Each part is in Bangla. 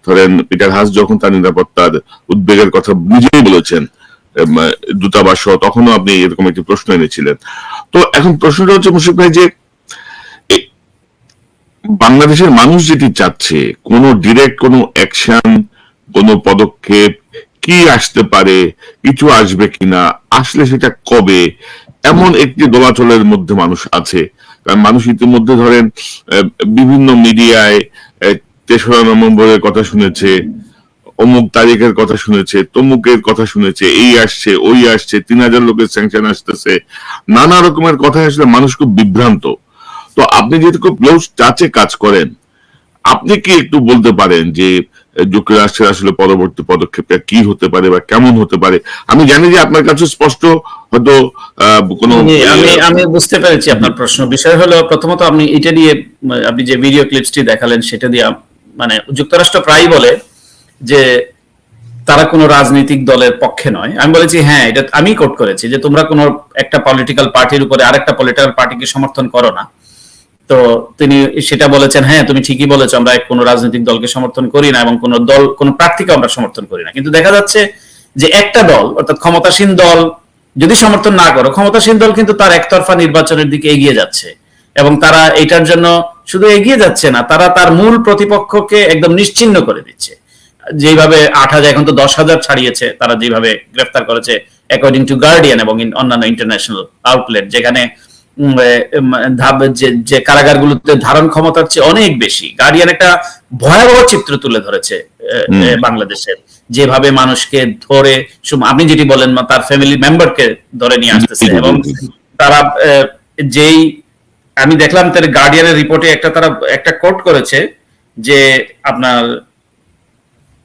ধরেন পিটার হাস যখন তার নিরাপত্তার উদ্বেগের কথা নিজেই বলেছেন দূতাবাস, তখনও আপনি এরকম একটি প্রশ্ন এনেছিলেন। তো এখন প্রশ্নটা হচ্ছে মুশফিক ভাই যে বাংলাদেশের মানুষ যেটি চাচ্ছে, কোনো ডিরেক্ট কোনো অ্যাকশন, কোনো পদক্ষেপ কি আসতে পারে, কিছু আসবে কিনা, আসলে সেটা কবে, এমন একটি দোলাচলের মধ্যে মানুষ আছে। কারণ মানুষ ইতিমধ্যে ধরেন বিভিন্ন মিডিয়ায় ৩রা নভেম্বরের কথা শুনেছে, অমুক তারিখের কথা শুনেছে, তমুকের কথা শুনেছে, এই আসছে ওই আসছে, ৩,০০০ লোকের স্যাংশন আসতেছে, নানা রকমের কথা আসলে মানুষ খুব বিভ্রান্ত। তো আপনি যেহেতু খুব ক্লোজ টাচে কাজ করেন, আপনি কি একটু বলতে পারেন যে যুক্তরাষ্ট্রের আসলে পরবর্তী পদক্ষেপটা কি হতে পারে বা কেমন হতে পারে? আমি জানি যে আপনার কাছে স্পষ্ট হয়তো কোনো আমি বুঝতে পেরেছি আপনার প্রশ্ন। বিষয় হলো, প্রথমত আপনি এটা দিয়ে, আপনি যে ভিডিও ক্লিপসটি দেখালেন সেটা দিয়ে, মানে যুক্তরাষ্ট্র প্রায়ই বলে যে তারা কোনো রাজনৈতিক দলের পক্ষে নয়। আমি বলেছি হ্যাঁ, এটা আমি কোট করেছি যে তোমরা কোনো একটা পলিটিক্যাল পার্টির উপরে আরেকটা পলিটিক্যাল পার্টিকে সমর্থন করো না। তো তিনি সেটা বলেছেন, হ্যাঁ তুমি ঠিকই বলেছো, আমরা কোনো রাজনৈতিক দলকে সমর্থন করি না এবং কোনো দল, কোনো প্রার্থীকে আমরা সমর্থন করি না। কিন্তু দেখা যাচ্ছে যে একটা দল, অর্থাৎ ক্ষমতাসীন দল যদি সমর্থন না করো, ক্ষমতাসীন দল কিন্তু তার একতরফা নির্বাচনের দিকে এগিয়ে যাচ্ছে। এবং তারা এটার জন্য শুধু এগিয়ে যাচ্ছে না, তারা তার মূল প্রতিপক্ষকে একদম নিশ্চিহ্ন করে দিচ্ছে। যেভাবে 8,000, এখন তো 10,000 ছাড়িয়েছে, তারা যেভাবে গ্রেফতার করেছে অ্যাকর্ডিং টু গার্ডিয়ান এবং অন্যান্য ইন্টারন্যাশনাল আউটলেট, যেখানে যে কারাগারগুলোতে ধারণ ক্ষমতার চেয়ে অনেক বেশি। গার্ডিয়ান একটা ভয়াবহ চিত্র তুলে ধরেছে বাংলাদেশের, যেভাবে মানুষকে ধরে, আপনি যেটি বলেন তার ফ্যামিলি মেম্বারকে ধরে নিয়ে আসতেছে। এবং তারা যেই, আমি দেখলাম তার গার্ডিয়ানের রিপোর্টে তারা একটা কোট করেছে যে আপনার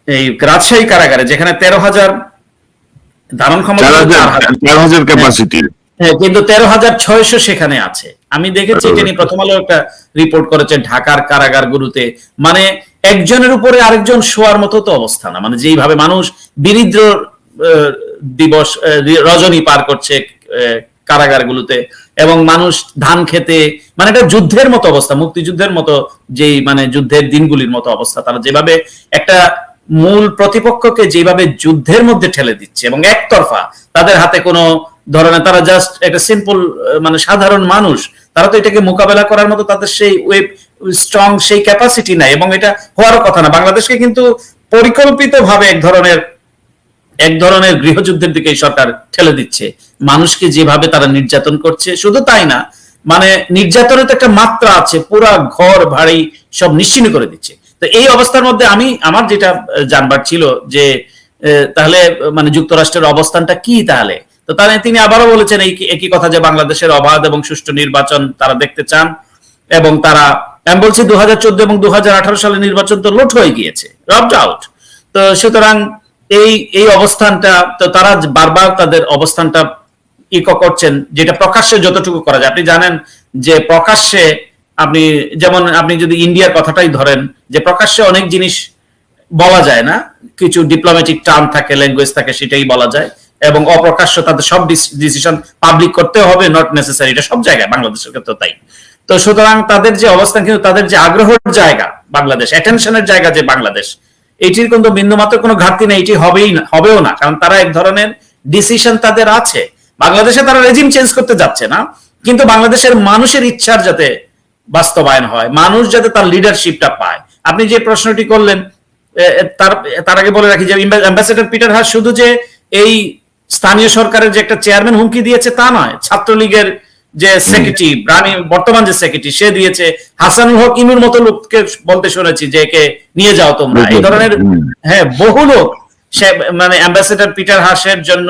এই রাজশাহী কারাগারে, যেখানে 13,000 ধারণ ক্ষমতা, 4,000 ক্যাপাসিটি, কিন্তু 13,600 সেখানে আছে। আমি দেখেছি এটা নিয়ে প্রথম আলো একটা রিপোর্ট করেছে, ঢাকার কারাগারগুলোতে মানে একজনের উপরে আরেকজন শোয়ার মতো তো অবস্থা না। মানে যেইভাবে মানুষ বিরিদ্র দিবস রজনী পার করছে কারাগারগুলোতে, এবং মানুষ ধান খেতে, মানে এটা যুদ্ধের মতো অবস্থা, মুক্তিযুদ্ধের মতো, যেই মানে যুদ্ধের দিনগুলির মতো অবস্থা। তারা যেভাবে একটা মূল প্রতিপক্ষকে যেভাবে যুদ্ধের মধ্যে ঠেলে দিচ্ছে এবং একতরফা, তাদের হাতে কোনো ধরনের, তারা জাস্ট একটা সিম্পল মানে সাধারণ মানুষ, তারা তো এটাকে মোকাবেলা করার মতো তাদের সেই স্ট্রং সেই ক্যাপাসিটি নাই, এবং এটা হওয়ার কথা না। বাংলাদেশকে কিন্তু পরিকল্পিতভাবে এক ধরনের গৃহযুদ্ধের দিকে সরকার ঠেলে দিচ্ছে। মানুষকে যেভাবে তারা নির্যাতন করছে, শুধু তাই না, মানে নির্যাতনের তো একটা মাত্রা আছে, পুরা ঘর বাড়ি সব নিশ্চিহ্ন করে দিচ্ছে। তো এই অবস্থার মধ্যে আমার যেটা জানবার ছিল যে তাহলে মানে যুক্তরাষ্ট্রের অবস্থানটা কি তাহলে। তো তাহলে তিনি আবারও বলেছেন একই কথা, যে বাংলাদেশের অবাধ এবং সুষ্ঠু নির্বাচন তারা দেখতে চান। এবং তারা, আমি বলছি 2014 এবং 2018 সালের নির্বাচন তো লুট হয়ে গিয়েছে, রবড আউট। তো সুতরাং এই অবস্থানটা, তো তারা বারবার তাদের অবস্থানটা করছেন, যেটা প্রকাশ্যে যতটুকু করা যায়। আপনি জানেন যে প্রকাশ্যে আপনি যদি ইন্ডিয়ার কথাটাই ধরেন, যে প্রকাশ্যে অনেক জিনিস বলা যায় না, কিছু ডিপ্লোম্যাটিক টার্ম থাকে, ল্যাঙ্গুয়েজ থাকে, সেটাই বলা যায়। এবং অপ্রকাশ্য তাদের সব ডিসিশন পাবলিক করতে হবে, নট নেসেসারি, এটা সব জায়গায়, বাংলাদেশের ক্ষেত্রে তাই। তো সুতরাং তাদের যে অবস্থান, কিন্তু তাদের যে আগ্রহের জায়গা বাংলাদেশ, অ্যাটেনশনের জায়গা যে বাংলাদেশ, এটির কিন্তু বিন্দুমাত্র কোনো ঘাটতি নেই, এটি হবেও না। কারণ তারা এক ধরনের ডিসিশন তাদের আছে। বাংলাদেশে তারা রেজিম চেঞ্জ করতে যাচ্ছে না, কিন্তু বাংলাদেশের মানুষের ইচ্ছার যাতে বাস্তবায়ন হয়, মানুষ যাতে তার লিডারশিপটা পায়। আপনি যে প্রশ্নটি করলেন, তার আগে বলে রাখি যে অ্যাম্বাসেডর পিটার হাস শুধু যে এই স্থানীয় সরকারের যে একটা চেয়ারম্যান হুমকি দিয়েছে তা নয়, ছাত্রলীগের যে সেক্রেটারি, বর্তমান যে সেক্রেটারি, সে দিয়েছে। হাসানুল হক ইনুর মতো লোককে বলতে শুনেছি যে একে নিয়ে যাও তোমরা, এই ধরনের হ্যাঁ বহু লোক সে মানে অ্যাম্বাসেডর পিটার হাসের জন্য।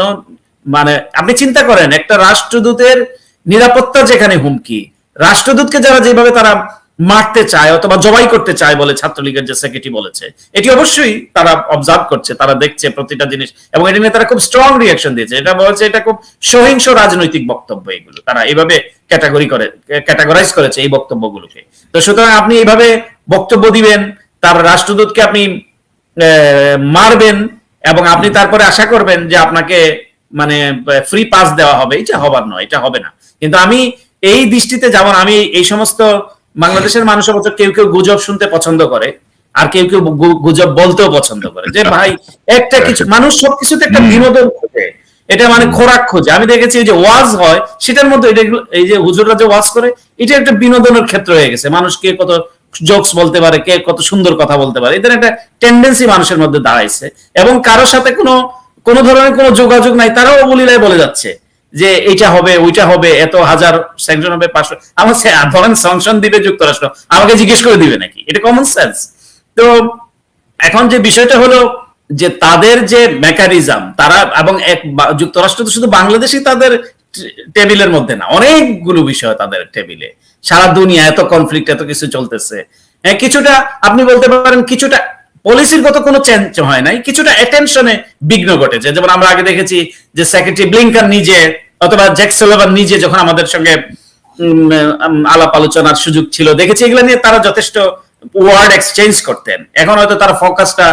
মানে আপনি চিন্তা করেন, একটা রাষ্ট্রদূতের নিরাপত্তা যেখানে হুমকি, রাষ্ট্রদূতকে যারা যেভাবে তারা মারতে চায় অথবা জবাই করতে চায় বলে ছাত্রলীগের যে সেক্রেটারি বলেছে, এটি অবশ্যই তারা অবজার্ভ করছে, তারা দেখছে প্রতিটা জিনিস, এবং এটি নিয়ে তারা খুব স্ট্রং রিঅ্যাকশন দিয়েছে। এটা বলছে এটা খুব সহিংস রাজনৈতিক বক্তব্য, এগুলো তারা এইভাবে ক্যাটাগরাইজ করেছে এই বক্তব্যগুলোকে। তো সুতরাং আপনি এইভাবে বক্তব্য দিবেন, তার রাষ্ট্রদূতকে আপনি মারবেন, এবং আপনি তারপরে আশা করবেন যে আপনাকে মানে ফ্রি পাস দেওয়া হবে, এটা হবার নয়, এটা হবে না। কিন্তু আমি এই দৃষ্টিতে, যেমন আমি এই সমস্ত বাংলাদেশের মানুষ অবশ্য কেউ কেউ গুজব শুনতে পছন্দ করে, আর কেউ কেউ গুজব বলতেও পছন্দ করে, যে ভাই একটা কিছু মানুষ সবকিছুতে একটা বিনোদন খোঁজে, এটা মানে খোরাক খোঁজে। আমি দেখেছি যে ওয়াজ হয় সেটার মধ্যে এটা, এই যে হুজুররা যে ওয়াজ করে, এটা একটা বিনোদনের ক্ষেত্র হয়ে গেছে। মানুষ কে কত জোকস বলতে পারে, কে কত সুন্দর কথা বলতে পারে, এদের একটা টেন্ডেন্সি মানুষের মধ্যে দাঁড়াইছে। এবং কারোর সাথে কোনো ধরনের কোনো যোগাযোগ নাই, তারাও অবলীলায় বলে যাচ্ছে যে এইটা হবে ওইটা হবে, এত হাজার স্যাংশন হবে 500। আমার ধরেন স্যাংশন দিবে যুক্তরাষ্ট্র, আমাকে জিজ্ঞেস করে দিবে নাকি? এটা কমন সেন্স। তো এখন যে বিষয়টা হলো যে তাদের যে মেকানিজম, তারা এবং যুক্তরাষ্ট্র তো শুধু বাংলাদেশই তাদের টেবিলের মধ্যে না, অনেকগুলো বিষয় তাদের টেবিলে, সারা দুনিয়া এত কনফ্লিক্ট, এত কিছু চলতেছে। কিছুটা আপনি বলতে পারেন কিছুটা পলিসির গত কোনো চেঞ্জ হয় নাই, কিছুটা অ্যাটেনশনে বিঘ্ন ঘটেছে। যেমন আমরা আগে দেখেছি যে সেক্রেটারি ব্লিংকন নিজে অথবা জ্যাক সালিভান নিজে যখন আমাদের সঙ্গে আলাপ আলোচনার সুযোগ ছিল, দেখেছি এগুলো নিয়ে তারা যথেষ্ট ওয়ার্ড এক্সচেঞ্জ করতেন। এখন হয়তো তারা ফোকাসটা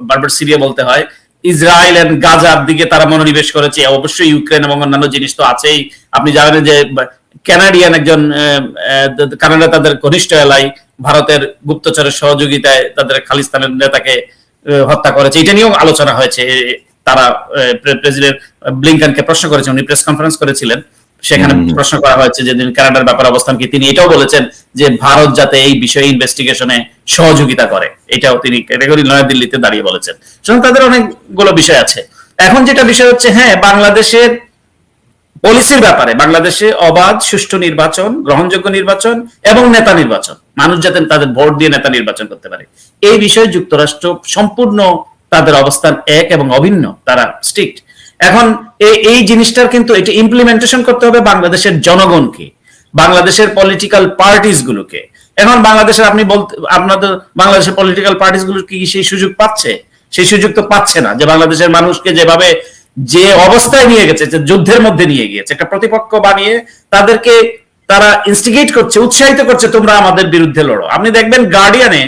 বারবার সিরিয়া বলতে হয়, ইসরায়েল এন্ড গাজার দিকে তারা মনোনিবেশ করেছে। অবশ্যই ইউক্রেন এবং অন্যান্য জিনিস তো আছেই। আপনি জানেন যে কানাডিয়ান একজন, কানাডা তাদের ঘনিষ্ঠ এলাই, ভারতের গুপ্তচরের সহযোগিতায় তাদের খালিস্তানের নেতাকে হত্যা করেছে, এটা নিয়েও আলোচনা হয়েছে। তারা প্রেসিডেন্ট ব্লিংকনকে প্রশ্ন করেছেন, উনি প্রেস কনফারেন্স করেছিলেন, সেখানে প্রশ্ন করা হয়েছে যে কানাডার ব্যাপারে অবস্থান কি। তিনি এটাও বলেছেন যে ভারত যাতে এই বিষয়ে ইনভেস্টিগেশনে সহযোগিতা করে, এটাও তিনি ক্যাটাগরি নয়াদিল্লিতে দাঁড়িয়ে বলেছেন। সুতরাং তাদের অনেকগুলো বিষয় আছে। এখন যেটা বিষয় হচ্ছে, হ্যাঁ, বাংলাদেশের পলিসির ব্যাপারে, বাংলাদেশে অবাধ সুষ্ঠু নির্বাচন, গ্রহণযোগ্য নির্বাচন এবং নেতা নির্বাচন, মানুষ যাতে তাদের ভোট দিয়ে নেতা নির্বাচন করতে পারে, এই বিষয়ে যুক্তরাষ্ট্র সম্পূর্ণ তাদের অবস্থান এক এবং অভিন্ন, তারা স্ট্রিক্ট। এখন এই জিনিসটার কিন্তু এটা ইমপ্লিমেন্টেশন করতে হবে বাংলাদেশের জনগণকে, বাংলাদেশের পলিটিক্যাল পার্টিস গুলোকে। এখন বাংলাদেশের আপনি বলতে, আপনাদের বাংলাদেশের পলিটিক্যাল পার্টিস গুলো কি সেই সুযোগ পাচ্ছে? সেই সুযোগ তো পাচ্ছে না। যে বাংলাদেশের মানুষকে যেভাবে যে অবস্থায় নিয়ে গেছে, যে যুদ্ধের মধ্যে নিয়ে গিয়েছে, একটা প্রতিপক্ষ বানিয়ে তাদেরকে তারা ইনস্টিগেট করছে, উৎসাহিত করছে, তোমরা আমাদের বিরুদ্ধে লড়ো। আপনি দেখবেন গার্ডিয়ানে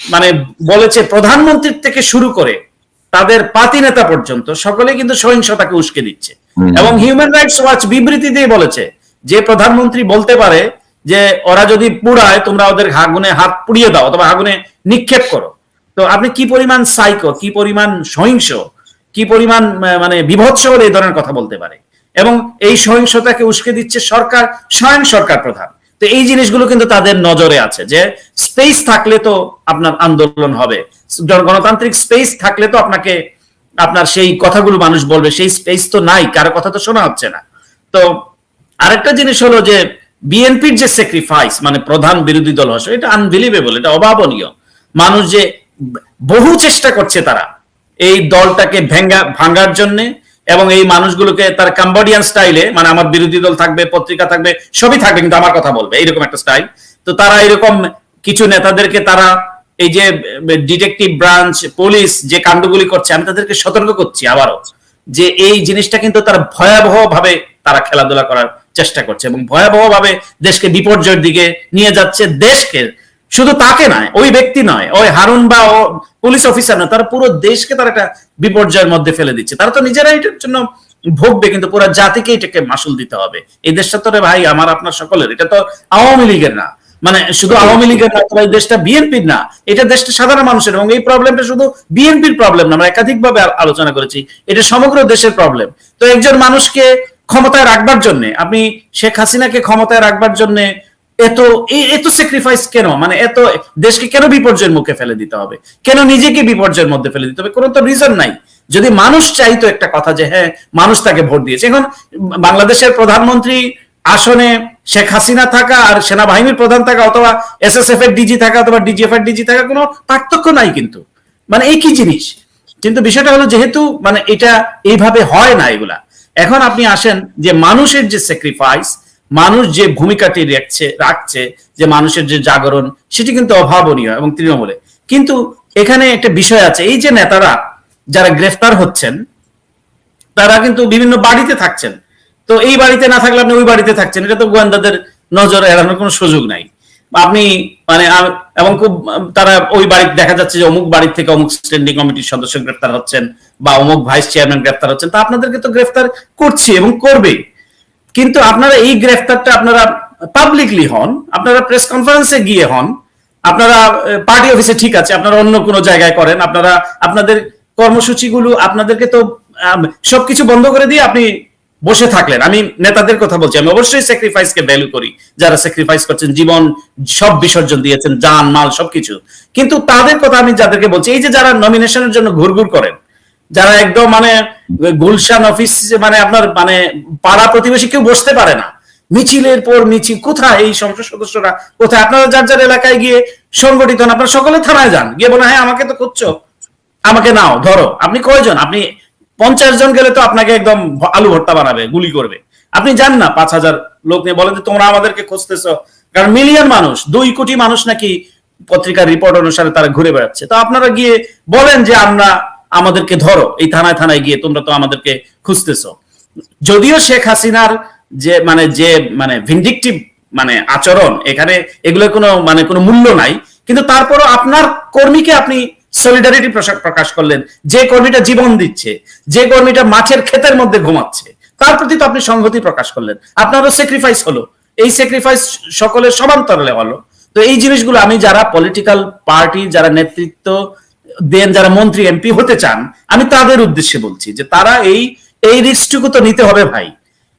মানে বলেছে প্রধানমন্ত্রীর থেকে শুরু করে তাদের পাতি নেতা পর্যন্ত সকলে কিন্তু সহিংসতাকে উস্কে দিচ্ছে। এবং হিউম্যান রাইটস ওয়াচ বিবৃতি দিয়ে বলেছে যে প্রধানমন্ত্রী বলতে পারে যে ওরা যদি পুড়ায় তোমরা ওদের আগুনে হাত পুড়িয়ে দাও অথবা আগুনে নিক্ষেপ করো। তো আপনি কি পরিমাণ সাইকো, কি পরিমাণ সহিংস, কি পরিমাণ মানে বিভৎস হলে এই ধরনের কথা বলতে পারে। এবং এই সহিংসতাকে উস্কে দিচ্ছে সরকার, স্বয়ং সরকার প্রধান। তো এই জিনিসগুলো কিন্তু তাদের নজরে আছে, যে স্পেস থাকলে তো আপনার আন্দোলন হবে, গণতান্ত্রিক স্পেস থাকলে তো আপনাকে আপনার সেই কথাগুলো মানুষ বলবে। সেই স্পেস তো নাই, কারো কথা তো শোনা হচ্ছে না। তো আরেকটা জিনিস হলো যে বিএনপির যে স্যাক্রিফাইস, মানে প্রধান বিরোধী দল হওয়া, এটা আনবিলিভেবল, এটা অভাবনীয়। মানুষ যে বহু চেষ্টা করছে তারা এই দলটাকে ভাঙার জন্য, এবং এই মানুষগুলোকে তার কাম্বোডিয়ান স্টাইলে, মানে আমার বিরোধী দল থাকবে, পত্রিকা থাকবে, সবই থাকবে, কিন্তু আমার কথা বলবে, এইরকম একটা স্টাইল। তো তারা এরকম কিছু নেতাদেরকে তারা এই যে ডিটেকটিভ ব্রাঞ্চ, পুলিশ যে কাণ্ডগুলি করছে, আমি তাদেরকে সতর্ক করছি আবারও যে এই জিনিসটা কিন্তু তারা ভয়াবহ ভাবে তারা খেলাধুলা করার চেষ্টা করছে এবং ভয়াবহ ভাবে দেশকে বিপর্যয়ের দিকে নিয়ে যাচ্ছে। দেশকে শুধু তাকে নয়, ওই ব্যক্তি নয়, ওই হারুন বা পুলিশ অফিসার নয়, তারা পুরো দেশকে তারা একটা বিপর্যয়ের মধ্যে ফেলে দিচ্ছে। তারা তো নিজেরা এটার জন্য ভোগবে, কিন্তু পুরো জাতিকে এটাকে মাসুল দিতে হবে। এই দেশটা তো রে ভাই আমার আপনার সকলের, এটা তো আওয়ামী লীগের না, মানে শুধু আওয়ামী লীগের না, অথবা এই দেশটা বিএনপির না, এটা দেশটা সাধারণ মানুষের। এবং এই প্রবলেমটা শুধু বিএনপির প্রবলেম না, আমরা একাধিকভাবে আলোচনা করেছি, এটা সমগ্র দেশের প্রবলেম। তো একজন মানুষকে ক্ষমতায় রাখবার জন্য, আপনি শেখ হাসিনাকে ক্ষমতায় রাখবার জন্য এত স্যাক্রিফাইস কেন? মানে এত দেশকে কেন বিপর্যয়ের মুখে ফেলে দিতে হবে? কেন নিজেকে বিপর্যয়ের মধ্যে ফেলে দিতে হবে? কোনো তো রিজন নাই। যদি মানুষ চাইতো একটা কথা যে হ্যাঁ মানুষ তাকে ভোট দিয়েছে। এখন বাংলাদেশের প্রধানমন্ত্রী আসনে শেখ হাসিনা থাকা আর সেনাবাহিনীর প্রধান থাকা, অথবা এসএসএফ এর ডিজি থাকা, অথবা ডিজিএফ এর ডিজি থাকা, কোনো পার্থক্য নাই কিন্তু, মানে একই জিনিস। কিন্তু বিষয়টা হলো যেহেতু মানে এটা এইভাবে হয় না এগুলা। এখন আপনি আসেন যে মানুষের যে স্যাক্রিফাইস, মানুষ যে ভূমিকাটি রাখছে, যে মানুষের যে জাগরণ, সেটি কিন্তু অভাবনীয় এবং তৃণমূলে। কিন্তু এখানে একটা বিষয় আছে, এই যে নেতারা যারা গ্রেফতার হচ্ছেন তারা কিন্তু বিভিন্ন বাড়িতে থাকছেন। তো এই বাড়িতে না থাকলে আপনি ওই বাড়িতে থাকছেন, এটা তো গোয়েন্দাদের নজর এড়ানোর কোনো সুযোগ নাই। আপনি মানে এবং খুব তারা ওই বাড়ি দেখা যাচ্ছে যে অমুক বাড়ি থেকে অমুক স্ট্যান্ডিং কমিটির সদস্য গ্রেফতার হচ্ছেন বা অমুক ভাইস চেয়ারম্যান গ্রেফতার হচ্ছেন, তা আপনাদেরকে তো গ্রেফতার করছি এবং করবে। কিন্তু আপনারা এই গ্রেফতারটা আপনারা পাবলিকলি হন, আপনারা প্রেস কনফারেন্সে গিয়ে হন, আপনারা পার্টি অফিসে ঠিক আছে, আপনারা অন্য কোনো জায়গায় করেন, আপনারা আপনাদের কর্মসূচিগুলো আপনাদেরকে তো সবকিছু বন্ধ করে দিয়ে আপনি বসে থাকলেন। আমি নেতাদের কথা বলছি, আমি অবশ্যই স্যাক্রিফাইসকে ভ্যালু করি, যারা স্যাক্রিফাইস করছেন, জীবন সব বিসর্জন দিয়েছেন, জান মাল সবকিছু, কিন্তু তাদের কথা আমি যাদেরকে বলছি, এই যে যারা নমিনেশনের জন্য ঘুরঘুর করেন, যারা একদম মানে গুলশান অফিস মানে আপনার মানে পাড়া প্রতিবেশী কেউ বসতে পারে না, মিছিলের পর মিছিল, কোথায় এই সংসদ সদস্যরা, কোথায়? আপনারা যার যার এলাকায় গিয়ে সংগঠিত হন, আপনারা সকলে থানায় যান, গিয়ে বলেন হ্যাঁ আমাকে তো খুঁজছো, আমাকে নাও ধরো। আপনি কয়জন? আপনি 50 জন গেলে তো আপনাকে একদম আলু ভর্তা বানাবে, গুলি করবে। আপনি যান না 5000 লোক নিয়ে, বলেন যে তোমরা আমাদেরকে খুঁজতেছো, কারণ মিলিয়ন মানুষ, 2 কোটি মানুষ নাকি পত্রিকার রিপোর্ট অনুসারে তারা ঘুরে বেড়াচ্ছে। তো আপনারা গিয়ে বলেন যে আমরা, আমাদেরকে ধরো, এই থানায় থানায় গিয়ে তোমরা তো আমাদেরকে খুঁজতেছো। যদিও শেখ হাসিনার যে ভিন্ডিকটিভ মানে আচরণ, এখানে এগুলোর কোনো মূল্য নাই, কিন্তু তারপরও আপনার কর্মীকে আপনি সলিডারিটি প্রকাশ করলেন, যে কর্মীটা জীবন দিচ্ছে, যে কর্মীটা মাঠের ক্ষেতের মধ্যে ঘুমাচ্ছে, তার প্রতি তো আপনি সংহতি প্রকাশ করলেন, আপনারও স্যাক্রিফাইস হলো। এই স্যাক্রিফাইস সকলের সমান্তরালে হলো। তো এই জিনিসগুলো আমি, যারা পলিটিক্যাল পার্টি, যারা নেতৃত্ব দেন, যারা মন্ত্রী এমপি হতে চান, আমি তাদের উদ্দেশ্যে বলছি যে তারা এই রিস্কটুকু তো নিতে হবে ভাই।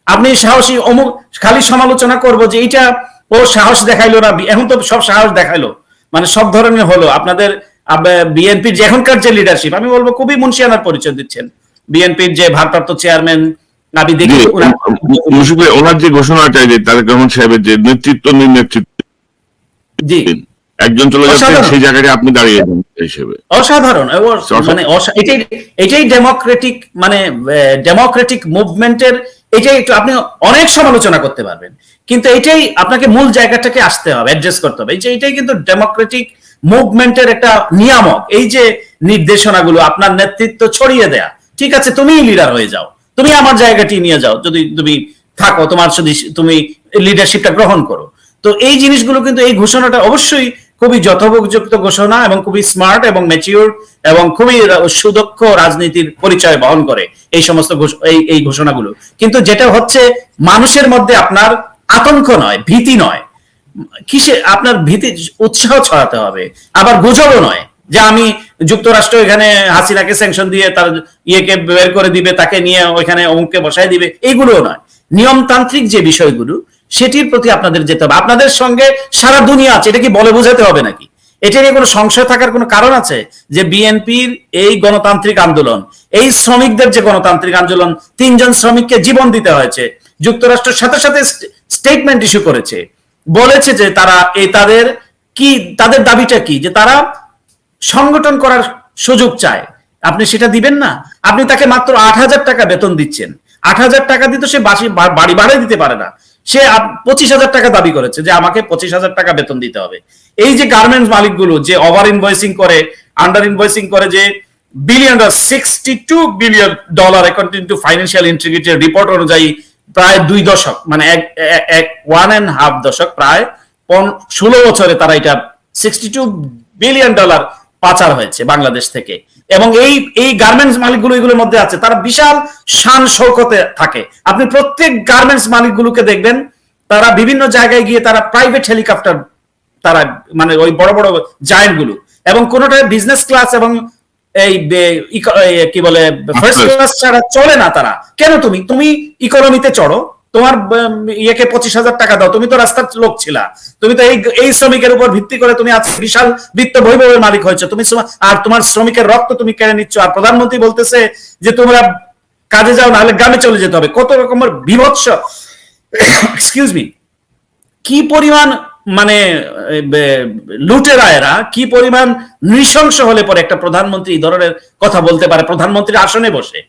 আপনি সাহসী অমুক খালি সমালোচনা করব যে এইটা ও সাহস দেখাইলো না, এখন তো সব সাহস দেখাইলো, মানে সব ধরনের হলো। আপনাদের বিএনপির যে এখনকার যে লিডারশিপ, আমি বলবো খুবই মুন্সিয়ানার পরিচয় দিচ্ছেন। বিএনপির যে ভারপ্রাপ্ত চেয়ারম্যান, আমি দেখি ওনার যে ঘোষণাটা, যে তারেক রহমান সাহেবের যে নেতৃত্ব জি একজন চলে যাচ্ছে, সেই জায়গায় আপনি দাঁড়িয়ে হিসেবে অসাধারণ। মানে এটাই ডেমোক্রেটিক, মানে ডেমোক্রেটিক মুভমেন্টের, এটাই একটু আপনি অনেক সমালোচনা করতে পারবেন, কিন্তু এটাই আপনাকে মূল জায়গাটাকে আসতে হবে, অ্যাড্রেস করতে হবে। এটাই কিন্তু ডেমোক্রেটিক মুভমেন্টের একটা নিয়ামক। এই যে নির্দেশনাগুলো, আপনার নেতৃত্ব ছড়িয়ে দেয়া, ঠিক আছে তুমিই লিডার হয়ে যাও, তুমি আমার জায়গাটি নিয়ে যাও, যদি তুমি থাকো, তোমার যদি তুমি লিডারশিপটা গ্রহণ করো। তো এই জিনিসগুলো কিন্তু, এই ঘোষণাটা অবশ্যই খুবই যথোপযুক্ত ঘোষণা, এবং খুবই স্মার্ট এবং ম্যাচিউর এবং খুবই সুদক্ষ রাজনীতির পরিচয় বহন করে এই সমস্ত এই ঘোষণাগুলো। কিন্তু যেটা হচ্ছে, মানুষের মধ্যে আপনার আতঙ্ক নয়, ভীতি নয়, কিসে আপনার ভীতি, উৎসাহ ছড়াতে হবে। আবার গুজবও নয় যে আমি যুক্তরাষ্ট্র এখানে হাসিনাকে স্যাংশন দিয়ে তার ইয়েকে বের করে দিবে, তাকে নিয়ে ওইখানে অমুককে বসায় দিবে, এইগুলোও নয়। নিয়মতান্ত্রিক যে বিষয়গুলো, সেটির প্রতি আপনাদের যেতে হবে। আপনাদের সঙ্গে সারা দুনিয়া আছে, এটা কি বলে বোঝাতে হবে নাকি? এটা নিয়ে কোনো সংশয় থাকার কোনো কারণ আছে যে বিএনপির এই গণতান্ত্রিক আন্দোলন, এই শ্রমিকদের যে গণতান্ত্রিক আন্দোলন, 3 জন শ্রমিককে জীবন দিতে হয়েছে, যুক্তরাষ্ট্রের সাথে সাথে স্টেটমেন্ট ইস্যু করেছে, বলেছে যে তারা তাদের দাবিটা কি, যে তারা সংগঠন করার সুযোগ চায়। আপনি সেটা দিবেন না? আপনি তাকে মাত্র 8000 টাকা বেতন দিচ্ছেন। 8000 টাকা দিতে সে বাড়ি ভাড়া দিতে পারে না, সে 25,000 টাকা দাবি করেছে যে আমাকে 25,000 টাকা বেতন দিতে হবে। এই যে গার্মেন্টস মালিকগুলো যে ওভার ইনভয়েসিং করে, আন্ডার ইনভয়েসিং করে, যে billion $62 billion according to financial integrity report অনুযায়ী, প্রায় 2 দশক, মানে 1.5 দশক, প্রায় 16 বছরে তারা এটা $62 বিলিয়ন পাচার হয়েছে বাংলাদেশ থেকে। এবং এই গার্মেন্টস মালিকগুলো এগুলোর মধ্যে আছে, তারা বিশাল শান শৌকতে থাকে। আপনি প্রত্যেক গার্মেন্টস মালিকগুলোকে দেখবেন, তারা বিভিন্ন জায়গায় গিয়ে তারা প্রাইভেট হেলিকপ্টার, তারা মানে ওই বড় বড় জায়ান্ট গুলো, এবং কোনোটাই বিজনেস ক্লাস এবং এই কি বলে ফার্স্ট ক্লাস ছাড়া চলে না তারা। কেন? তুমি ইকোনমিতে চড়ো, তোমার ইয়েকে 25,000 টাকা দাও, তুমি তো রাস্তার লোক ছিলা, তুমি তো এই শ্রমিকের উপর ভিত্তি করে তুমি আজ বিশাল বিত্ত বৈভবের মালিক হয়েছে, তুমি আর তোমার শ্রমিকের রক্ত তুমি কেড়ে নিচ্ছ। আর প্রধানমন্ত্রী বলতেছে যে তোমরা কাজে যাও, নাহলে গ্রামে চলে যেতে হবে। কত রকমের বিভৎস, এক্সকিউজ মি, কি পরিমাণ মানে লুটেরায়েরা, কি পরিমাণ নৃশংস হলে পরে একটা প্রধানমন্ত্রী এই ধরনের কথা বলতে পারে, প্রধানমন্ত্রীর আসনে বসে।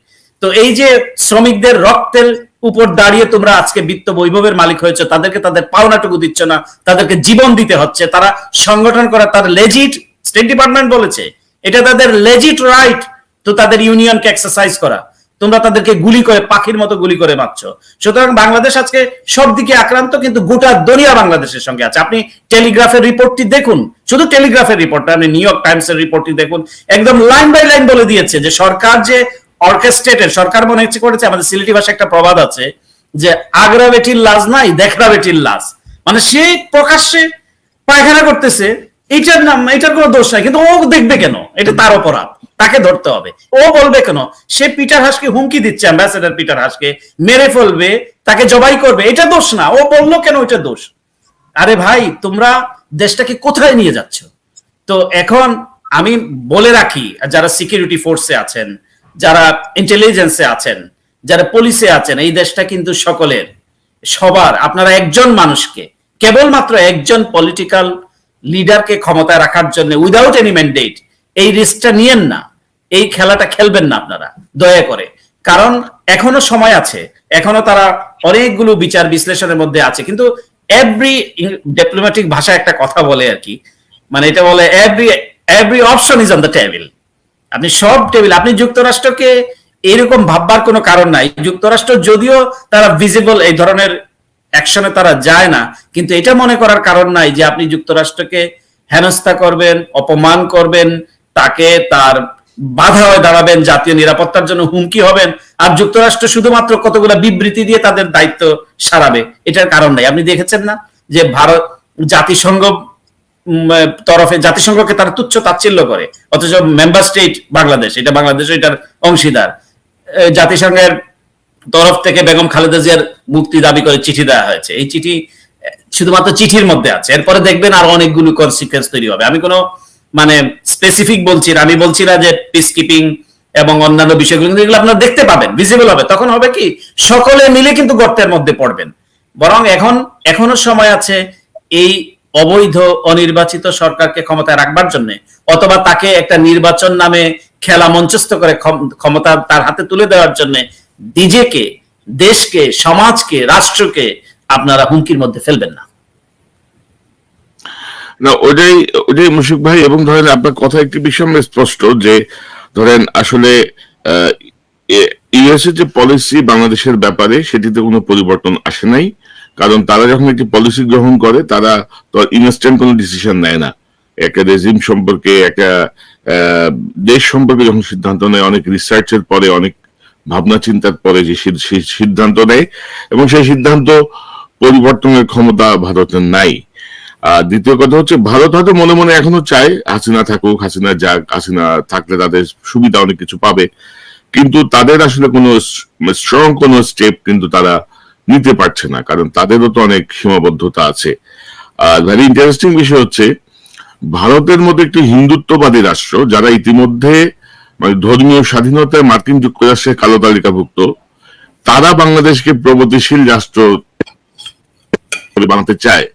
তো এই যে শ্রমিকদের রক্তের উপর দাঁড়িয়ে তোমরা আজকে বিত্ত বৈভবের মালিক হয়েছে, তাদেরকে তাদের পাওনাটুকু দিচ্ছ না, তাদেরকে জীবন দিতে হচ্ছে। তারা সংগঠন করা তার লেজিট, স্টেট ডিপার্টমেন্ট বলেছে এটা তাদের লেজিট রাইট, তো তাদের ইউনিয়নকে এক্সারসাইজ করা। তোমরা তাদেরকে গুলি করে, পাখির মতো গুলি করে মারছো। সুতরাং বাংলাদেশ আজকে সব দিকে আক্রান্ত, কিন্তু গোটা দুনিয়া বাংলাদেশের সঙ্গে আছে। আপনি টেলিগ্রাফের রিপোর্টটি দেখুন, শুধু টেলিগ্রাফের রিপোর্টটা, আপনি নিউ ইয়র্ক টাইমস এর রিপোর্টটি দেখুন, একদম লাইন বাই লাইন বলে দিয়েছে যে সরকার যে অর্কেস্ট্রেটেড, সরকার মনে হচ্ছে করেছে, আমাদের সিলেটি ভাষায় একটা প্রবাদ আছে যে আগ্রা বেটির লাজ নাই, দেখরা বেটির লাজ। মানে সে প্রকাশ্যে পায়খানা করতেছে, এটার নাম, এটার কোনো দোষ নাই, কিন্তু ও দেখবে কেন? এটা তার অপরাধ, তাকে ধরতে হবে। ও বলবে কেন? সে পিটার হাসকে হুমকি দিচ্ছে, অ্যাম্বাসেডর পিটার হাসকে মেরে ফেলবে, তাকে জবাই করবে, এটা দোষ না। ও বললো কেন এটা দোষ? আরে ভাই, তোমরা দেশটাকে কোথায় নিয়ে যাচ্ছ? তো এখন আমি বলে রাখি, যারা সিকিউরিটি ফোর্সে আছেন, যারা ইন্টেলিজেন্সে আছেন, যারা পুলিশে আছেন, এই দেশটা কিন্তু সকলের, সবার। আপনারা একজন মানুষকে, কেবলমাত্র একজন পলিটিক্যাল লিডারকে ক্ষমতায় রাখার জন্য উইদাউট এনি ম্যান্ডেট এই রিস্কটা নিয়েন না, এই খেলাটা খেলবেন না আপনারা, দয়া করে। কারণ এখনো সময় আছে, এখনো তারা অনেকগুলো বিচার বিশ্লেষণের মধ্যে আছে। কিন্তু এভরি ডিপ্লোম্যাটিক ভাষায় একটা কথা বলে আর কি, মানে এটা বলে every option is on the table. আপনি সব টেবিল, আপনি যুক্তরাষ্ট্রকে এরকম ভাববার কোনো কারণ নাই। যুক্তরাষ্ট্র যদিও তারা ভিজিবল এই ধরনের অ্যাকশনে তারা যায় না, কিন্তু এটা মনে করার কারণ নাই যে আপনি যুক্তরাষ্ট্রকে হেনস্থা করবেন, অপমান করবেন, তাকে তার বাধা হয়ে দাঁড়াবেন, জাতীয় নিরাপত্তার জন্য হুমকি হবেন, আর যুক্তরাষ্ট্র শুধুমাত্র কতগুলো বিবৃতি দিয়ে তাদের দায়িত্ব সারাবে, এটার কারণ নাই। আপনি দেখেছেন না যে ভারত জাতিসংঘ তরফে, জাতিসংঘকে তারা তুচ্ছ তাচ্ছিল্য করে, অথচ মেম্বার স্টেট বাংলাদেশ, এটা বাংলাদেশ এটার অংশীদার। জাতিসংঘের তরফ থেকে বেগম খালেদা জিয়ার মুক্তি দাবি করে চিঠি দেওয়া হয়েছে। এই চিঠি শুধুমাত্র চিঠির মধ্যে আছে, এরপরে দেখবেন আর অনেকগুলো কনসিকুয়েন্স তৈরি হবে। আমি কোনো মানে স্পেসিফিক বলছি না, আমি বলছি না যে পিস কিপিং এবং অন্যান্য বিষয়গুলো, কিন্তু এগুলো আপনারা দেখতে পাবেন, ভিজিবল হবে। তখন হবে কি, সকলে মিলে কিন্তু গর্তের মধ্যে পড়বেন। বরং এখনো সময় আছে এই অবৈধ অনির্বাচিত সরকারকে ক্ষমতায় রাখবার জন্য, অথবা তাকে একটা নির্বাচন নামে খেলা মঞ্চস্থ করে ক্ষমতা তার হাতে তুলে দেওয়ার জন্য নিজেকে, দেশকে, সমাজকে, রাষ্ট্রকে আপনারা হুমকির মধ্যে ফেলবেন না। না, ওটাই মুশফিক ভাই। এবং ধরেন আপনার কথা একটি বিষয় স্পষ্ট যে ধরেন আসলে ইউএসএ যে পলিসি বাংলাদেশের ব্যাপারে, সেটিতে কোনো পরিবর্তন আসে নাই। কারণ তারা যখন একটি পলিসি গ্রহণ করে, তারা তো ইনস্ট্যান্ট কোনো ডিসিশন নেয় না। একটা রেজিম সম্পর্কে, একটা দেশ সম্পর্কে যখন সিদ্ধান্ত নেয়, অনেক রিসার্চের পরে, অনেক ভাবনা চিন্তার পরে যে সিদ্ধান্ত নেয়, এবং সেই সিদ্ধান্ত পরিবর্তনের ক্ষমতা ভারতের নাই। আর দ্বিতীয় কথা হচ্ছে, ভারত হয়তো মনে মনে এখনো চায় হাসিনা থাকুক, হাসিনা যাক, হাসিনা থাকলে তাদের সুবিধা অনেক কিছু পাবে, কিন্তু তাদের আসলে কোনো স্ট্রং কোনো স্টেপ কিন্তু তারা নিতে পারছে না, কারণ তাদেরও তো অনেক সীমাবদ্ধতা আছে। আর ভেরি ইন্টারেস্টিং বিষয় হচ্ছে, ভারতের মধ্যে একটি হিন্দুত্ববাদী রাষ্ট্র, যারা ইতিমধ্যে মানে ধর্মীয় স্বাধীনতায় মার্কিন যুক্তরাষ্ট্রের কালো তালিকাভুক্ত, তারা বাংলাদেশকে প্রগতিশীল রাষ্ট্র বানাতে চায়।